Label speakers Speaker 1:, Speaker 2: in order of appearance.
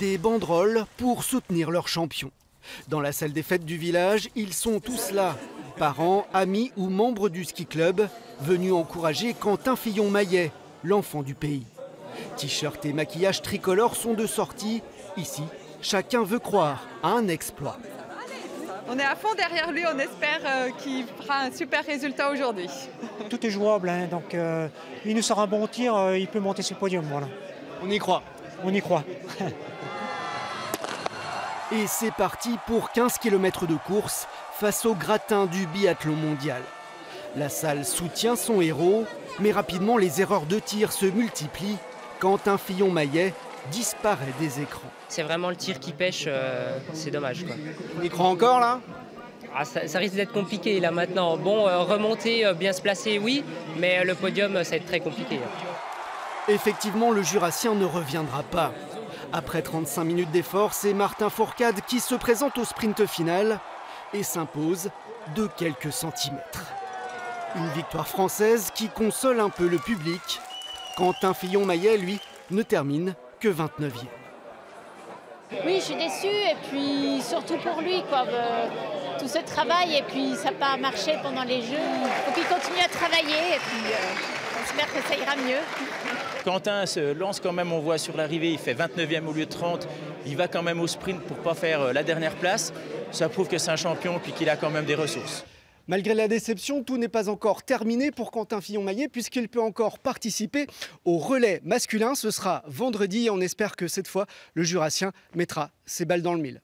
Speaker 1: des banderoles pour soutenir leur champion. Dans la salle des fêtes du village, ils sont tous là. Parents, amis ou membres du ski club, venus encourager Quentin Fillon-Maillet, l'enfant du pays. T-shirt et maquillage tricolore sont de sortie. Ici, chacun veut croire à un exploit.
Speaker 2: On est à fond derrière lui, on espère qu'il fera un super résultat aujourd'hui.
Speaker 3: Tout est jouable, hein, donc il nous sort un bon tir, il peut monter sur le podium. Voilà.
Speaker 1: On y croit.
Speaker 3: On y croit.
Speaker 1: Et c'est parti pour 15 km de course face au gratin du biathlon mondial. La salle soutient son héros, mais rapidement les erreurs de tir se multiplient quand un Fillon-Maillet disparaît des écrans.
Speaker 4: C'est vraiment le tir qui pêche, c'est dommage, quoi.
Speaker 1: On y croit encore là?
Speaker 4: Ça risque d'être compliqué là maintenant. Bon, remonter, bien se placer, oui, mais le podium, ça va être très compliqué.
Speaker 1: Effectivement, le Jurassien ne reviendra pas. Après 35 minutes d'effort, c'est Martin Fourcade qui se présente au sprint final et s'impose de quelques centimètres. Une victoire française qui console un peu le public. Quentin Fillon-Maillet, lui, ne termine que 29e.
Speaker 5: Oui, je suis déçue et puis surtout pour lui, quoi. Tout ce travail et puis ça n'a pas marché pendant les Jeux. Il faut qu'il continue à travailler et puis on espère que ça ira mieux.
Speaker 6: Quentin se lance quand même, on voit sur l'arrivée, il fait 29e au lieu de 30. Il va quand même au sprint pour ne pas faire la dernière place. Ça prouve que c'est un champion et qu'il a quand même des ressources.
Speaker 1: Malgré la déception, tout n'est pas encore terminé pour Quentin Fillon-Maillet puisqu'il peut encore participer au relais masculin. Ce sera vendredi et on espère que cette fois, le Jurassien mettra ses balles dans le mille.